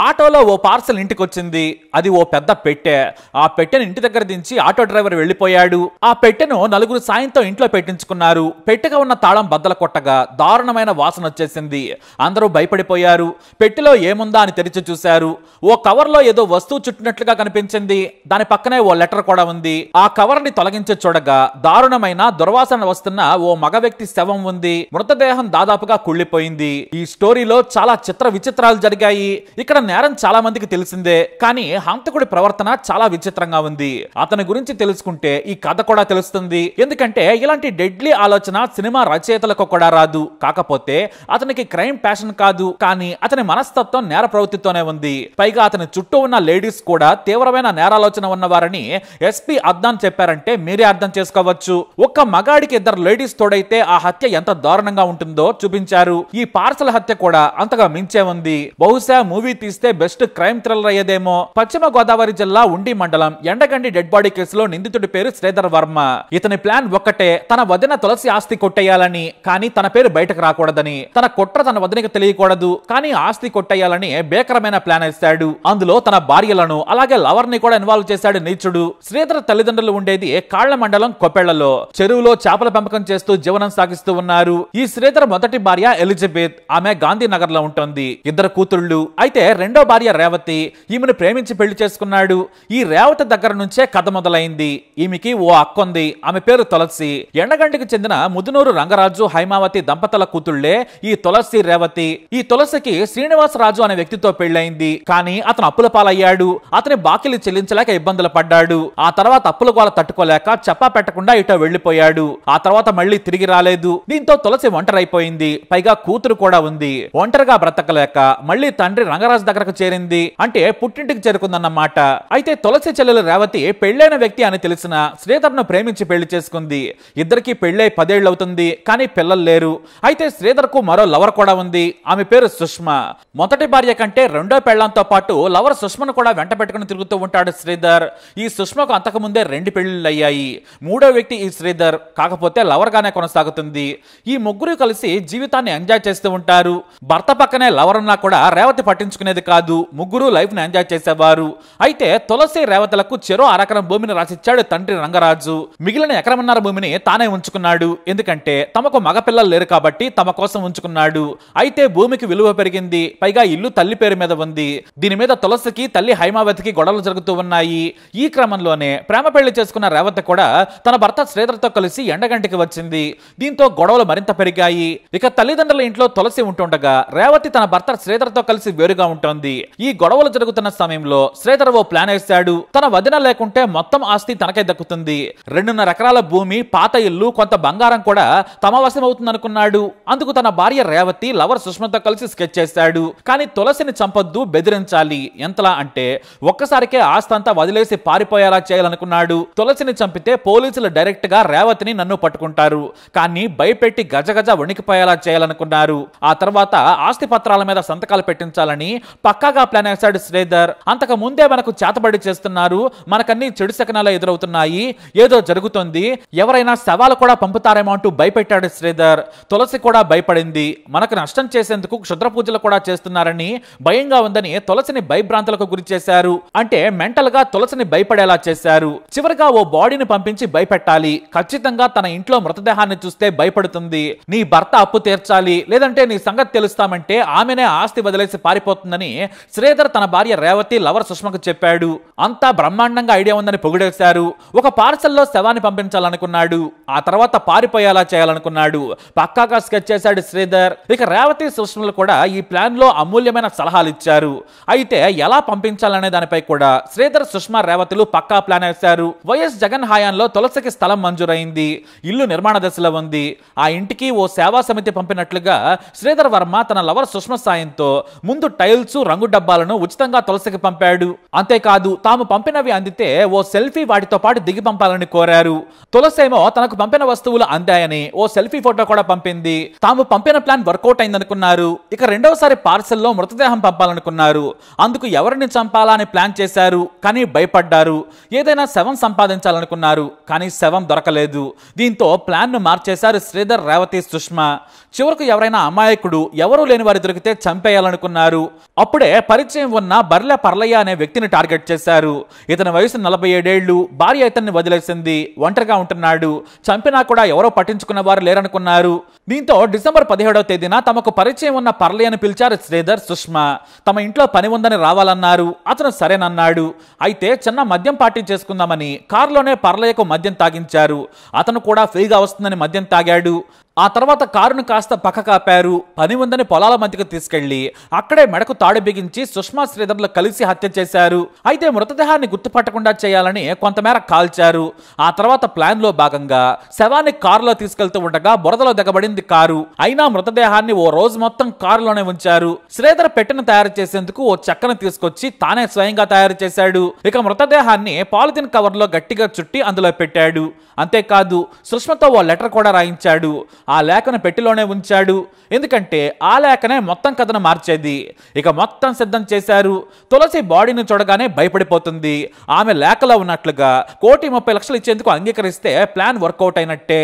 ఆటోలో ఓ పార్సల్ ఇంటికి వచ్చింది. అది ఓ పెద్ద పెట్టె. ఆ పెట్టెను ఇంటి దగ్గర దించి ఆటో డ్రైవర్ వెళ్లిపోయాడు. ఆ పెట్టెను నలుగురు సాయంతో ఇంట్లో పెట్టించుకున్నారు. పెట్టెగా ఉన్న తాళం బద్దల కొట్టగా దారుణమైన వాసన వచ్చేసింది. అందరూ భయపడిపోయారు. పెట్టెలో ఏముందా అని తెరిచి చూశారు. ఓ కవర్ లో ఏదో వస్తువు చుట్టినట్లుగా కనిపించింది. దాని పక్కనే ఓ లెటర్ కూడా ఉంది. ఆ కవర్ ని తొలగించి చూడగా దారుణమైన దుర్వాసన వస్తున్న ఓ మగ వ్యక్తి శవం ఉంది. మృతదేహం దాదాపుగా కుళ్ళిపోయింది. ఈ స్టోరీలో చాలా చిత్ర విచిత్రాలు జరిగాయి. ఇక్కడ నేరం చాలా మందికి తెలిసిందే, కానీ హంతకుడి ప్రవర్తన చాలా విచిత్రంగా ఉంది. అతని గురించి తెలుసుకుంటే ఈ కథ కూడా తెలుస్తుంది. ఎందుకంటే ఇలాంటి డెడ్లీ ఆలోచన సినిమా రచయితలకు కూడా రాదు. కాకపోతే అతనికి క్రైమ్ ప్యాషన్ కాదు, కానీ అతని మనస్తత్వం నేర ప్రవృత్తితోనే ఉంది. పైగా అతని చుట్టూ ఉన్న లేడీస్ కూడా తీవ్రమైన నేరాలోచన ఉన్నవారని ఎస్పీ అద్నాన్ చెప్పారంటే మీరే అర్థం చేసుకోవచ్చు. ఒక్క మగాడికి ఇద్దరు లేడీస్ తోడైతే ఆ హత్య ఎంత దారుణంగా ఉంటుందో చూపించారు. ఈ పార్సల్ హత్య కూడా అంతగా మించే ఉంది. బహుశా మూవీ తీస్తే బెస్ట్ క్రైమ్ థ్రిల్లర్ అయ్యేదేమో. పశ్చిమ గోదావరి జిల్లా ఉండి మండలం ఎండగండి డెడ్ బాడీ కేసులో నిందితుడి పేరు శ్రీధర్ వర్మ. ఇతని ప్లాన్ ఒక్కటే, తన వదిన తులసి ఆస్తి కొట్టేయాలని, కానీ తన పేరు బయటకు రాకూడదని. తన కుట్ర తన వదినకి తెలియకూడదు, కానీ ఆస్తి కొట్టేయాలని భీకరమైన ప్లాన్ వేశాడు. అందులో తన భార్యలను అలాగే లవర్ ని కూడా ఇన్వాల్వ్ చేశాడు నీచుడు. శ్రీధర్ తల్లిదండ్రులు ఉండేది కాళ్ల మండలం కొప్పెళ్లలో. చెరువులో చేపల పెంపకం చేస్తూ జీవనం సాగిస్తూ ఉన్నారు. ఈ శ్రీధర్ మొదటి భార్య ఎలిజబెత్. ఆమె గాంధీనగర్ లో ఉంటుంది. ఇద్దరు కూతుళ్లు. అయితే రెండో భార్య రేవతి. ఈమెను ప్రేమించి పెళ్లి చేసుకున్నాడు. ఈ రేవతి దగ్గర నుంచే కథ మొదలైంది. ఈమెకి ఓ అక్కొంది. ఆమె పేరు తులసి. ఎండగంటికి చెందిన ముదునూరు రంగరాజు హైమావతి దంపతుల కూతుళ్లే ఈ తులసి రేవతి. ఈ తులసికి శ్రీనివాసరాజు అనే వ్యక్తితో పెళ్లైంది. కానీ అతను అప్పుల పాలయ్యాడు. అతని బాకీలు చెల్లించలేక ఇబ్బందులు పడ్డాడు. ఆ తర్వాత అప్పుల గోల తట్టుకోలేక చెప్పా పెట్టకుండా ఇటో వెళ్లిపోయాడు. ఆ తర్వాత మళ్లీ తిరిగి రాలేదు. దీంతో తులసి ఒంటరైపోయింది. పైగా కూతురు కూడా ఉంది. ఒంటరిగా బ్రతకలేక మళ్లీ తండ్రి రంగరాజు దగ్గరకు చేరింది. అంటే పుట్టింటికి చేరుకుందన్నమాట. అయితే తులసి చెల్లెలు రేవతి పెళ్లైన వ్యక్తి అని తెలిసిన శ్రీధర్ ను ప్రేమించి పెళ్లి చేసుకుంది. ఇద్దరికి పెళ్లై 10 ఏళ్లు అవుతుంది, కానీ పిల్లలు లేరు. అయితే శ్రీధర్ కు మరో లవర్ కూడా ఉంది. ఆమె పేరు సుష్మా. మొదటి భార్య కంటే రెండో పెళ్లంతో పాటు లవర్ సుష్మను కూడా వెంట పెట్టుకుని తిరుగుతూ ఉంటాడు శ్రీధర్. ఈ సుష్మకు అంతకు ముందే 2 పెళ్లిళ్ళు అయ్యాయి. మూడో వ్యక్తి ఈ శ్రీధర్. కాకపోతే లవర్ గానే కొనసాగుతుంది. ఈ ముగ్గురు కలిసి జీవితాన్ని ఎంజాయ్ చేస్తూ ఉంటారు. భర్త పక్కనే లవర్ ఉన్నా కూడా రేవతి పట్టించుకునేది కాదు. ముగ్గురు లైఫ్ ని ఎంజాయ్ చేసేవారు. అయితే తులసి రేవతలకు చెరో అరెకరం భూమిని రాసిచ్చాడు తండ్రి రంగరాజు. మిగిలిన ఎకరమన్నర భూమిని తానే ఉంచుకున్నాడు. ఎందుకంటే తమకు మగపిల్లలు లేరు కాబట్టి తమ కోసం ఉంచుకున్నాడు. అయితే భూమికి విలువ పెరిగింది. పైగా ఇల్లు తల్లి పేరు మీద ఉంది. దీని మీద తులసికి తల్లి హైమావతికి గొడవలు జరుగుతూ ఉన్నాయి. ఈ క్రమంలోనే ప్రేమ పెళ్లి చేసుకున్న రేవతి కూడా తన భర్త శ్రీధర్తో కలిసి ఎండగంటికి వచ్చింది. దీంతో గొడవలు మరింత పెరిగాయి. ఇక తల్లిదండ్రుల ఇంట్లో తులసి ఉంటుండగా రేవతి తన భర్త శ్రీధర్తో కలిసి వేరుగా ఉంటుంది. ఈ గొడవలు జరుగుతున్న సమయంలో శ్రీధర్ ఓ ప్లాన్ వేశాడు. తన వదిన లేకుంటే మొత్తం ఆస్తి తనకే దక్కుతుంది. 2.5 ఎకరాల భూమి, పాత ఇల్లు, కొంత బంగారం కూడా తమ వశం అవుతుంది అనుకున్నాడు. అందుకు తన భార్య రేవతి లవర్ సుష్మతో కలిసి స్కెచ్ చేశాడు. కానీ తులసిని చంపొద్దు, బెదిరించాలి. ఎంతలా అంటే ఒక్కసారికే ఆస్తి అంతా వదిలేసి పారిపోయేలా చేయాలనుకున్నాడు. తులసిని చంపితే పోలీసులు డైరెక్ట్ గా రేవతిని నన్ను పట్టుకుంటారు, కానీ భయపెట్టి గజగజ వణికిపోయేలా చేయాలనుకున్నారు. ఆ తర్వాత ఆస్తి పత్రాల మీద సంతకాలు పెట్టించాలని పక్కాగా ప్లాన్ వేశాడు శ్రీధర్. అంతకు ముందే మనకు చేతబడి చేస్తున్నారు, మనకన్నీ చెడు శకనాలు ఎదురవుతున్నాయి, ఏదో జరుగుతుంది, ఎవరైనా శవాలు కూడా పంపుతారేమో అంటూ భయపెట్టాడు శ్రీధర్. తులసి కూడా భయపడింది. మనకు నష్టం చేసేందుకు క్షుద్ర పూజలు కూడా చేస్తున్నారని భయంగా ఉందని తులసిని భయభ్రాంతులకు గురి చేశారు. అంటే మెంటల్ గా తులసిని భయపడేలా చేశారు. చివరిగా ఓ బాడీని పంపించి భయపెట్టాలి. ఖచ్చితంగా తన ఇంట్లో మృతదేహాన్ని చూస్తే భయపడుతుంది. నీ భర్త అప్పు తీర్చాలి, లేదంటే నీ సంగతి తెలుస్తామంటే ఆమెనే ఆస్తి వదిలేసి పారిపోతుందని శ్రీధర్ తన భార్య రేవతి లవర్ సుష్మకు చెప్పాడు. అంతా బ్రహ్మాండంగా ఐడియా ఉందని పొగిడేశారు. ఒక పార్సల్లో శవాన్ని పంపించాలనుకున్నాడు. ఆ తర్వాత పారిపోయేలా చేయాలనుకున్నాడు. పక్కాగా స్కెచ్ చేశాడు శ్రీధర్. ఇక రేవతి సుష్మలు కూడా ఈ ప్లాన్ లో అమూల్యమైన సలహాలు ఇచ్చారు. అయితే ఎలా పంపించాలనే దానిపై కూడా శ్రీధర్, సుష్మా, రేవతులు పక్కా ప్లాన్ వేశారు. వైఎస్ జగన్ హయాంలో తులసికి స్థలం మంజూరైంది. ఇల్లు నిర్మాణ దశలో ఉంది. ఆ ఇంటికి ఓ సేవా సమితి పంపినట్లుగా శ్రీధర్ వర్మ తన లవర్ సుష్మ సాయంతో ముందు టైల్స్, రంగు డబ్బాలను ఉచితంగా తులసికి పంపాడు. అంతేకాదు తాము పంపినవి అందితే ఓ సెల్ఫీ వాటితో పాటు దిగి పంపాలని కోరారు. తులసేమో తనకు పంపిన వస్తువులు అందాయని ఓ సెల్ఫీ ఫోటో కూడా పంపింది. తాము పంపిన ప్లాన్ వర్కౌట్ అయిందనుకున్నారు. ఇక రెండవసారి పార్సల్లో మృతదేహం పంపాలనుకున్నారు. అందుకు ఎవరిని చంపాలా అని ప్లాన్ చేశారు, కానీ భయపడ్డారు. ఏదైనా శవం సంపాదించాలనుకున్నారు, కానీ శవం దొరకలేదు. దీంతో ప్లాన్ ను మార్చేశారు శ్రీధర్, రేవతి, సుష్మా. చివరకు ఎవరైనా అమాయకుడు, ఎవరూ లేని వారి దొరికితే చంపేయాలనుకున్నారు. అప్పుడే పరిచయం ఉన్న బర్లె పర్లయ్య అనే వ్యక్తిని టార్గెట్ చేశారు. ఇతని వయసు 47 ఏళ్లు. భార్య ఇతన్ని వదిలేసింది. ఒంటరిగా ఉంటున్నాడు. చంపినా కూడా ఎవరో పట్టించుకున్న వారు లేరనుకున్నారు. దీంతో డిసెంబర్ 17వ తేదీన తమకు పరిచయం ఉన్న పర్లయ్యని పిలిచారు శ్రీధర్, సుష్మా. తమ ఇంట్లో పని ఉందని రావాలన్నారు. అతను సరేనన్నాడు. అయితే చిన్న మద్యం పార్టీ చేసుకుందామని కారులోనే పర్లయ్యకు మద్యం తాగించారు. అతను కూడా ఫ్రీగా వస్తుందని మద్యం తాగాడు. ఆ తర్వాత కారును కాస్త పక్క కాపారు. పని ఉందని పొలాల మధ్యకు తీసుకెళ్లి అక్కడే మెడకు తాడు బిగించి సుష్మా శ్రీధర్లు కలిసి హత్య చేశారు. అయితే మృతదేహాన్ని గుర్తుపట్టకుండా చేయాలని కొంతమేర కాల్చారు. ఆ తర్వాత ప్లాన్ లో భాగంగా శవాన్ని కారులో తీసుకెళ్తూ ఉండగా బురదలో దిగబడింది కారు. అయినా మృతదేహాన్ని ఓ రోజు మొత్తం కారులోనే ఉంచారు. శ్రీధర్ పెట్టెను తయారు చేసేందుకు ఓ చెక్కను తీసుకొచ్చి తానే స్వయంగా తయారు చేశాడు. ఇక మృతదేహాన్ని పాలిథిన్ కవర్ లో గట్టిగా చుట్టి అందులో పెట్టాడు. అంతేకాదు సుష్మతో ఓ లెటర్ కూడా రాయించాడు. ఆ లేఖను పెట్టెలోనే ఉంచాడు. ఎందుకంటే ఆ లేఖనే మొత్తం కథను మార్చేది. ఇక మొత్తం సిద్ధం చేశారు. తులసి బాడీని చూడగానే భయపడిపోతుంది. ఆమె లేఖలో ఉన్నట్లుగా 1,30,00,000 ఇచ్చేందుకు అంగీకరిస్తే ప్లాన్ వర్కౌట్ అయినట్టే.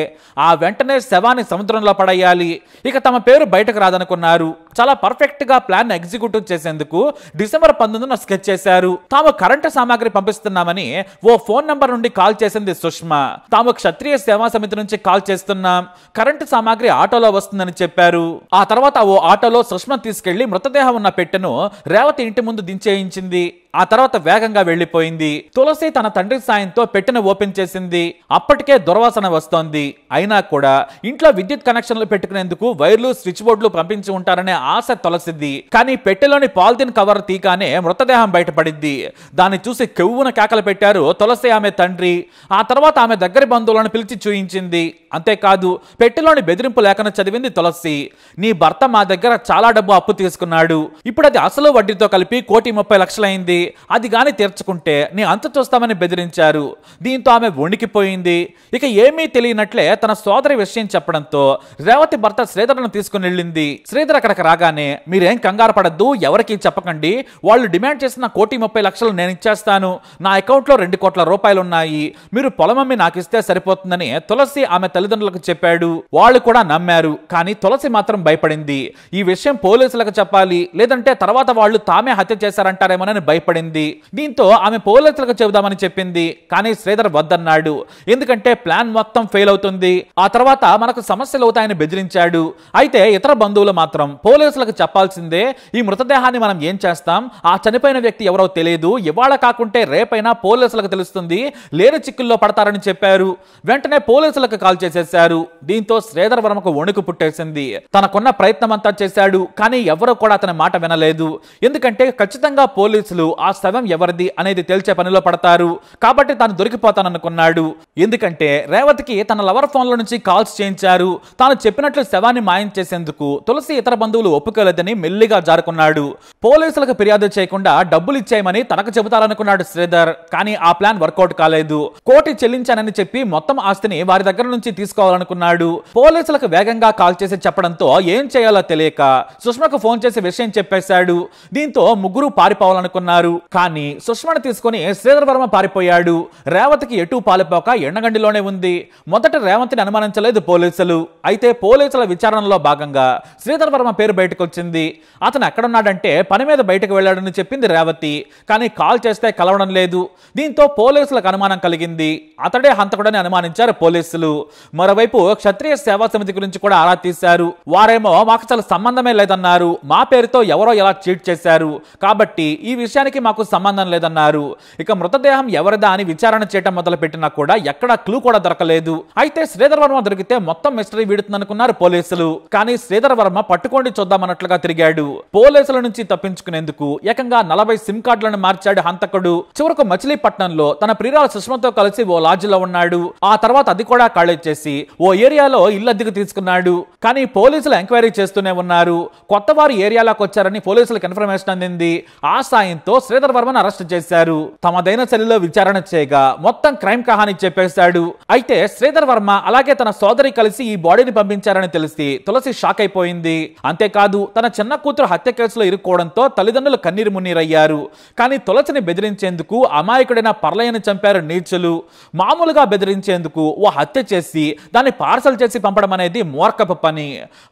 ఆ వెంటనే శవాన్ని సముద్రంలో పడేయాలి. ఇక తమ పేరు బయటకు రాదనుకున్నారు. చాలా పర్ఫెక్ట్ గా ప్లాన్ ఎగ్జిక్యూటివ్ చేసేందుకు డిసెంబర్ 19న స్కెచ్ చేశారు. తాము కరెంటు సామాగ్రి పంపిస్తున్నామని ఓ ఫోన్ నంబర్ నుండి కాల్ చేసింది సుష్మా. తాము క్షత్రియ సేవా సమితి నుంచి కాల్ చేస్తున్నాం. కరెంటు సామాగ్రి ఆటోలో వస్తుందని చెప్పారు. ఆ తర్వాత ఓ ఆటోలో సుష్మా తీసుకెళ్లి మృతదేహం ఉన్న పెట్టెను రేవతి ఇంటి ముందు దించేయించింది. ఆ తర్వాత వేగంగా వెళ్లిపోయింది. తులసి తన తండ్రి సాయంతో పెట్టెను ఓపెన్ చేసింది. అప్పటికే దుర్వాసన వస్తోంది. అయినా కూడా ఇంట్లో విద్యుత్ కనెక్షన్లు పెట్టుకునేందుకు వైర్లు, స్విచ్ బోర్డులు పంపించి ఉంటారనే ఆశ తులసిది. కానీ పెట్టెలోని పాలిథిన్ కవర్ తీగానే మృతదేహం బయటపడింది. దాన్ని చూసి కెవ్వున కేకలు పెట్టారు తులసి, ఆమె తండ్రి. ఆ తర్వాత ఆమె దగ్గరి బంధువులను పిలిచి చూయించింది. అంతేకాదు పెట్టెలోని బెదిరింపు లేఖను చదివింది తులసి. నీ భర్త మా దగ్గర చాలా డబ్బు అప్పు తీసుకున్నాడు. ఇప్పుడు అది అసలు వడ్డీతో కలిపి 1,30,00,000 అయింది. అది గాని తీర్చుకుంటే నీ అంత చూస్తామని బెదిరించారు. దీంతో ఆమె వణికిపోయింది. ఇక ఏమీ తెలియనట్లే తన సోదరి విషయం చెప్పడంతో రేవతి భర్త శ్రీధర్ను తీసుకుని వెళ్ళింది. శ్రీధర్ అక్కడికి రాగానే మీరేం కంగారు పడద్దు, ఎవరికి చెప్పకండి. వాళ్ళు డిమాండ్ చేసిన 1,30,00,000 నేను ఇచ్చేస్తాను. నా అకౌంట్ లో 2 కోట్ల రూపాయలు ఉన్నాయి. మీరు పొలమమ్మి నాకు ఇస్తే సరిపోతుందని తులసి ఆమె తల్లిదండ్రులకు చెప్పాడు. వాళ్ళు కూడా నమ్మారు. కానీ తులసి మాత్రం భయపడింది. ఈ విషయం పోలీసులకు చెప్పాలి, లేదంటే తర్వాత వాళ్ళు తామే హత్య చేశారంటారేమోనని భయపడింది. దీంతో ఆమె పోలీసులకు చెబుదామని చెప్పింది. కానీ శ్రీధర్ వద్దన్నాడు. ఎందుకంటే ప్లాన్ మొత్తం ఫెయిల్ అవుతుంది. ఆ తర్వాత మనకు సమస్యలు అవుతాయని బెదిరించాడు. అయితే ఇతర బంధువులు మాత్రం పోలీసులకు చెప్పాల్సిందే. ఈ మృతదేహాన్ని మనం ఏం చేస్తాం? ఆ చనిపోయిన వ్యక్తి ఎవరో తెలియదు. ఇవాళ కాకుంటే రేపైనా పోలీసులకు తెలుస్తుంది. లేని చిక్కుల్లో పడతారని చెప్పారు. వెంటనే పోలీసులకు కాల్ చేసేశారు. దీంతో శ్రీధర్ వర్మకు వణుకు పుట్టేసింది. తనకున్న ప్రయత్నం అంతా చేశాడు. కానీ ఎవరూ కూడా అతని మాట వినలేదు. ఎందుకంటే ఖచ్చితంగా పోలీసులు ఆ శవం ఎవరిది అనేది తేల్చే పనిలో పడతారు. కాబట్టి తాను దొరికిపోతాననుకున్నాడు. ఎందుకంటే రేవతికి తన లవర్ ఫోన్ లో నుంచి కాల్స్ చేయించారు. తాను చెప్పినట్లు శవాన్ని మాయం చేసేందుకు తులసి ఇతర బంధువులు ఒప్పుకోలేదని మెల్లిగా జారుకున్నాడు. పోలీసులకు ఫిర్యాదు చేయకుండా డబ్బులు ఇచ్చేయమని తనకు చెబుతారనుకున్నాడు శ్రీధర్. కానీ ఆ ప్లాన్ వర్కౌట్ కాలేదు. 1,00,00,000 చెల్లించానని చెప్పి మొత్తం ఆస్తిని వారి దగ్గర నుంచి తీసుకోవాలనుకున్నాడు. పోలీసులకు వేగంగా కాల్ చేసి చెప్పడంతో ఏం చేయాలో తెలియక సుష్మకు ఫోన్ చేసి విషయం చెప్పేశాడు. దీంతో ముగ్గురు పారిపోవాలనుకున్నారు. కానీ సుష్మను తీసుకుని శ్రీధర్ వర్మ పారిపోయాడు. రేవతికి ఎటూ పాలిపోక ఎండగండిలోనే ఉంది. మొదట రేవతిని అనుమానించలేదు పోలీసులు. అయితే పోలీసుల విచారణలో భాగంగా శ్రీధర్ వర్మ పేరు బయటకు వచ్చింది. అతను ఎక్కడున్నాడంటే పని మీద బయటకు వెళ్ళాడని చెప్పింది రేవతి. కానీ కాల్ చేస్తే కలవడం లేదు. దీంతో పోలీసులకు అనుమానం కలిగింది. అతడే హంతకుడని అనుమానించారు పోలీసులు. మరోవైపు క్షత్రియ సేవా సమితి గురించి కూడా ఆరా తీశారు. వారేమో మాకు అసలు సంబంధమే లేదన్నారు. మా పేరుతో ఎవరో ఎలా చీట్ చేశారు, కాబట్టి ఈ విషయానికి మాకు సంబంధం లేదన్నారు. ఇక మృతదేహం ఎవరిదా అని విచారణ చేయడం మొదలు పెట్టినా కూడా ఎక్కడా క్లూ కూడా దొరకలేదు. అయితే శ్రీధర్ వర్మ దొరికితే మొత్తం మిస్టరీ వీడుతుందనుకున్నారు పోలీసులు. కానీ శ్రీధర్ వర్మ పట్టుకోండి చూద్దామన్నట్లుగా తిరిగాడు. పోలీసుల నుంచి తప్పించుకునేందుకు ఏకంగా 40 సిమ్ కార్డులను మార్చాడు హంతకుడు. చివరకు మచిలీపట్నంలో తన ప్రియురాలు సుష్మతో కలిసి ఓ లాడ్జిలో ఉన్నాడు. ఆ తర్వాత అది కూడా ఖాళీ చేసి ఓ ఏరియాలో ఇల్లు అద్దెకు తీసుకున్నాడు. కానీ పోలీసులు ఎంక్వైరీ చేస్తూనే ఉన్నారు. కొత్త వారు ఏరియాలోకి వచ్చారని పోలీసులకు ఇన్ఫర్మేషన్ అందింది. ఆ సాయంతో శ్రీధర్ వర్మను అరెస్ట్ చేశారు. తమదైన శైలిలో విచారణ చేయగా మొత్తం క్రైమ్ కహాని చెప్పేశాడు. అయితే శ్రీధర్ వర్మ అలాగే తన సోదరి కలిసి ఈ బాడీని పంపించారని తెలిసి తులసి షాక్ అయిపోయింది. అంతేకాదు తన చిన్న కూతురు హత్య కేసులో ఇరుక్కోవడంతో తల్లిదండ్రులు కన్నీరు మున్నీరయ్యారు. కానీ తులసిని బెదిరించేందుకు అమాయకుడైన పర్లయ్యని చంపారు నీచులు. మామూలుగా బెదిరించేందుకు ఓ హత్య చేసి దాన్ని పార్సల్ చేసి పంపడం అనేది మూర్ఖపు పని.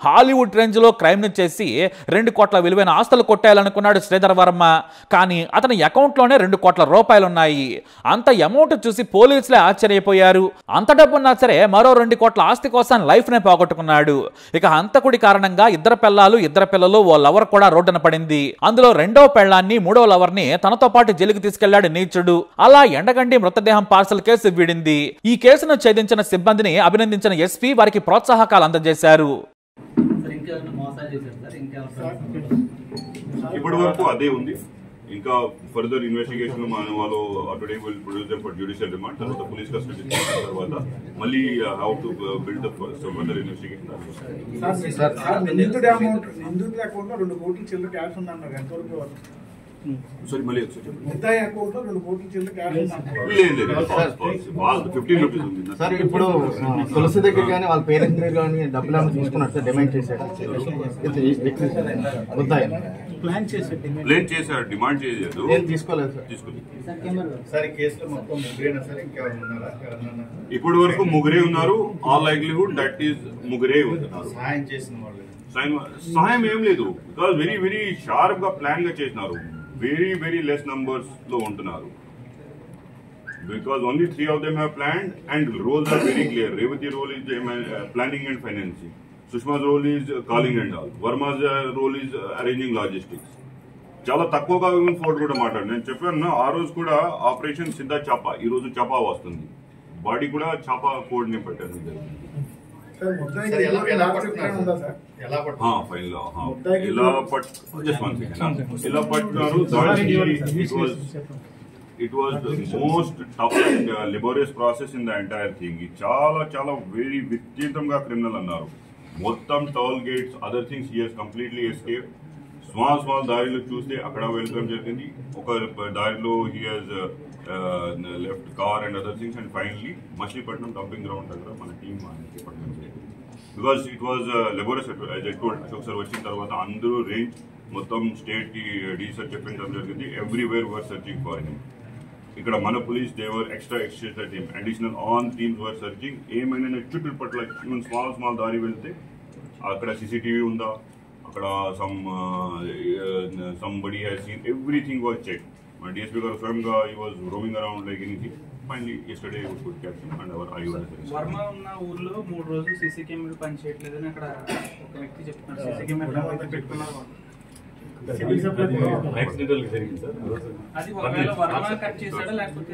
హాలీవుడ్ రేంజ్ లో క్రైమ్ ని చేసి 2 కోట్ల విలువైన ఆస్తులు కొట్టేయాలనుకున్నాడు శ్రీధర్ వర్మ. కానీ అతని అకౌంట్ లోనే 2 కోట్ల రూపాయలున్నాయి. అంత అమౌంట్ చూసి పోలీసులే ఆశ్చర్యపోయారు. అంత డబ్బున్నా సరే మరో 2 కోట్ల ఆస్తి కోసం లైఫ్ నే పోగొట్టుకున్నాడు. ఇక హంతకుడి కారణంగా 2 పిల్లలు ఓ లవర్ కూడా రోడ్డున పడింది. అందులో 2వ పెళ్లాన్ని 3వ లవర్ ని తనతో పాటు జైలుకి తీసుకెళ్లాడు నీచుడు. అలా ఎండగండి మృతదేహం పార్సల్ కేసు వీడింది. ఈ కేసును ఛేదించిన సిబ్బందిని అభినందించిన ఎస్పీ వారికి ప్రోత్సాహకాలు అందజేశారు. ఇప్పటి వరకు అదే ఉంది. ఇంకా ఫర్దర్ ఇన్వెస్టిగేషన్ వాళ్ళు today will produce them for judicial remand. తర్వాత పోలీస్ కస్టడీ తీసుకున్న తర్వాత మళ్ళీ how to build the further investigation. నిందితుడి అకౌంట్ లో 2 కోట్ల చిల్లర క్యాష్ ఉందన్నారు. ఎంతవరకు సారీ మళ్ళీ ముద్దాయి అకౌంట్ లో 2 కోట్ల చిల్లర క్యాష్ ఉంది. సార్ ఇప్పుడు తులసి దగ్గర కానీ వాళ్ళ పేరెంట్స్ దగ్గర కానీ డబ్బులు ఏమైనా తీసుకున్నట్టు డిమాండ్ చేశారు. ముద్దాయి ప్లాన్ చేశారు, డిమాండ్ చేయలేదు. నేను తీసుకోలేదు సార్. సార్ ఈ కేసులో మొత్తం ముగ్గురేనా సార్? ఇంకెవరు ఉన్నారా? ఇప్పటి వరకు ముగ్గురే ఉన్నారు. ఆల్ లైక్లీహుడ్ దట్ ఈస్ ముగ్గురే ఉన్నారు. సహాయం చేసిన వాళ్ళు సహాయం ఏం లేదు. బికాస్ వెరీ వెరీ షార్ప్ గా ప్లాన్ గా చేసినారు. వెరీ వెరీ లెస్ నంబర్స్ లో ఉంటున్నారు. Because only 3 of them have planned and roles are very clear. Revati role is planning and financing. Sushma's role is calling and all. Verma's role is arranging logistics. చాలా తక్కువగా fort కూడా మాట్లాడు. నేను చెప్పాను ఆ రోజు కూడా ఆపరేషన్ సిద్ధా చాపా, ఈ రోజు చాపా వస్తుంది. బాడీ కూడా చాపా కోడ్ ని పెట్టారు. ఇలా పట్టున్నారు. It was the most tough and laborious process in the entire thing. చాలా చాలా వెరీ విచిత్రంగా క్రిమినల్ అన్నారు. మొత్తం toll gates other things he has completely escape. Small దారిలో చూస్తే అక్కడ వెళ్ళడం జరిగింది. ఒక దారిలో he has left car and other things. And finally Machilipatnam dumping ground దగ్గర మన టీమ్ పట్టడం జరిగింది. Because it was laborious. Ashok sir వచ్చిన తర్వాత అందరూ రేంజ్ మొత్తం స్టేట్ కి డీసర్ చెప్పించడం జరిగింది. Everywhere were searching for him. ఇక్కడ మన పోలీస్ దేవర్ extra team additional on teams were searching. ఏమైనా చుట్టూ పట్ల ఈవెన్ స్మాల్ దారి వెళ్తే అక్కడ సీసీటీవీ ఉందా, అక్కడ somebody has seen everything was check. మన డిఎస్పీ గారు స్వయంగా he was roaming around like anything. Finally yesterday we could catch him and our I was Varma ఉన్న ఊర్లో 3 రోజులు సీసీ కెమెరా పని చేయట్లేదని అక్కడ ఒక వ్యక్తి చెప్తున్నారు. సీసీ కెమెరా పెట్టుకున్నారు. అది ఒకవేళ వర్మ కట్ చేశాడా లేకపోతే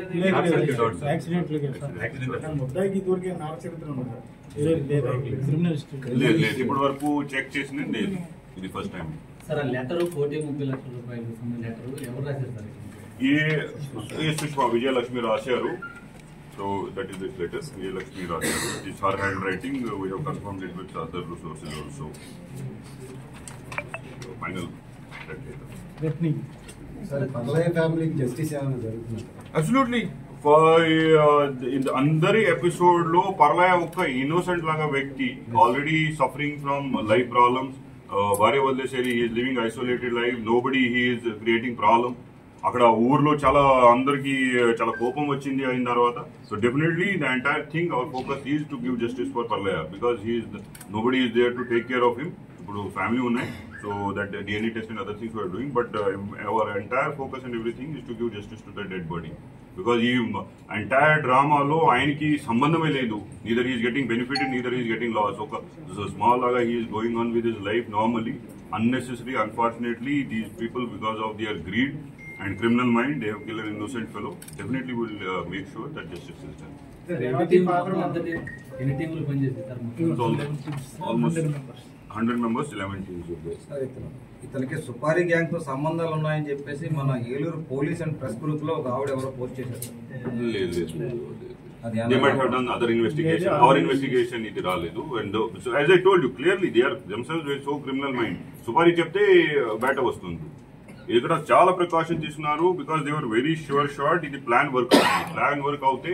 ఇప్పటి వరకు చెక్ చేసింది లేదు. ఇది ఫస్ట్ టైం. సార్ ఆ లెటర్ 30 లక్షల రూపాయలు లెటర్ ఎవరు రాశారు సార్? ఏ సుష్మా విజయలక్ష్మి రాశారు. So that is this letter. Vijayalakshmi రాశారు. It's her handwriting. We have confirmed it with other resources also. Final absolutely. అందరి ఎపిసోడ్ లో పర్లయ ఒక ఇన్నోసెంట్ లాగా వ్యక్తి, already suffering from life problems. భార్య వదిలేసేది, he's living isolated life. Nobody he's creating problem. అక్కడ ఊర్లో అందరికి చాలా కోపం వచ్చింది అయిన తర్వాత. So definitely the entire thing our focus is to give justice for పర్లయ. Because nobody is there to take care of him. ఇప్పుడు ఫ్యామిలీ ఉన్నాయి. So that DNA test and other things we are doing, but our entire focus and everything is to give justice to the dead body. Because the entire drama lo ayaniki sambandhame ledu. Neither he is getting benefited, neither he is getting loss. So small laga he is going on with his life normally. Unnecessary, unfortunately, these people, because of their greed and criminal mind, they have killed an innocent fellow. Definitely will make sure that justice is done. Almost 100 members, 11 teams. ఇతనికి supari gang తో సంబంధాలు ఉన్నాయని చెప్పేసి మన Eluru police and press group లో ఒక ఆవిడ ఎవరో పోస్ట్ చేశారు. They might have done other investigation. Our investigation ఇది రాలేదు. And so as I told you clearly, they are themselves with so criminal mind. Supari చెప్తే బయట వస్తుంది. ఇక్కడ చాలా ప్రికాషన్ తీసుకున్నారు because they were very short ఇది ప్లాన్ వర్క్ అవుతే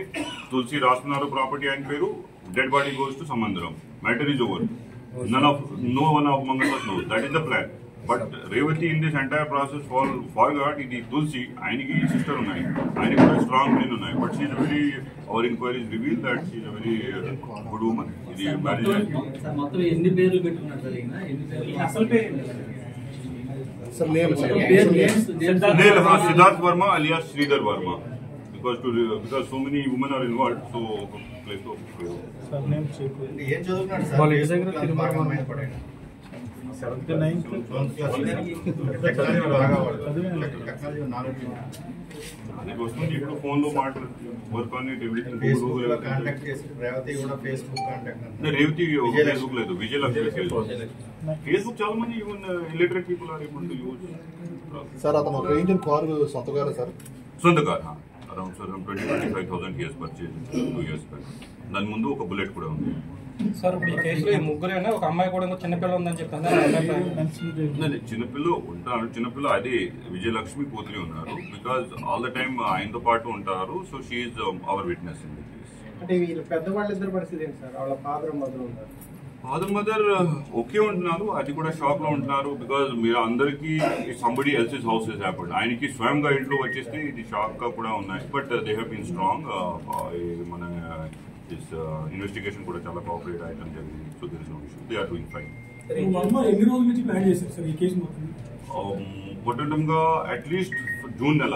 తులసి రాస్తున్నారు ప్రాపర్టీ ఆయన పేరు, డెడ్ బాడీ గోస్ టు సమంద్రం, matter is over. No one of among us knows. That is the plan. But Revati in this entire process forgot ఇది తులసి, ఆయనకి sister ఉన్నాయి, ఆయనకి కూడా స్ట్రాంగ్ బ్రెయిన్ ఉన్నాయి. But she's very, our enquiries reveal that she's very good women. ఇది marriage sir మొత్తం ఎన్ని పేర్లు పెట్టుకున్నారు సార్? ఎన్ని పేర్లు? అసలు పేరు sir name sir Siddharth Varma alias Sridhar Varma. Because so many women are involved, so place of ఏం చదువుతున్నాడు సార్? వాళ్ళు ఏ దగ్గర Facebook బాగా అమ్మాయి పడాడు. 7th 9th టెక్నాలజీ బాగా వాడతాడు. టెక్నాలజీ నాలెడ్జ్ అది వస్తుంది. ఇప్పుడు ఫోన్ లో మాట్లాడు work on it everything. Facebook లో కాంటాక్ట్ చేసి రేవతి కూడా ఫేస్బుక్ కాంటాక్ట్ రేవతి ఫేస్బుక్ లేదు, విజయలక్ష్మి ఫేస్బుక్. చాలా మంది even illiterate people are able to use. Sir అతను ఒక ఇంజిన్ కారు సొంతగారు సార్, సొంత car around 20,000 he has purchased 2 years back. దాని ముందు ఒక బుల్లెట్ కూడా ఉంది. సార్ ఇప్పుడు ఈ కేసులో ఈ ముగ్గురేనా, ఒక అమ్మాయి కూడా ఇంకో చిన్నపిల్ల ఉందని చెప్పాను. చిన్నపిల్ల ఉంటారు, చిన్నపిల్ల అదే విజయలక్ష్మి కూతురి ఉన్నారు. బికాజ్ ఆల్ ద టైమ్ ఆయనతో పాటు ఉంటారు. So she's our witness in the case. అంటే వీళ్ళు పెద్దవాళ్ళు ఇద్దరు పరిస్థితి ఏంటి సార్? వాళ్ళ ఫాదర్ మదర్ ఉన్నారు. ఫాదర్ మదర్ ఓకే ఉంటున్నారు, అది కూడా షాక్ లో ఉంటున్నారు. బికాజ్ మీరు అందరికీ somebody else's house is happened. ఆయనకి స్వయంగా ఇంట్లో వచ్చేస్తే ఇది షాక్ గా కూడా ఉన్నాయి. But they have been strong. మన ఇన్వెస్టిగేషన్ కూడా చాలా కోఆపరేట్ అయ్యడం జరిగింది. So there is no issue, they are doing fine. ఎన్ని రోజుల నుంచి ప్లాన్ చేశారు సార్ ఈ కేసు మొత్తం? మొట్టమొదటిగా అట్లీస్ట్ జూన్ నెల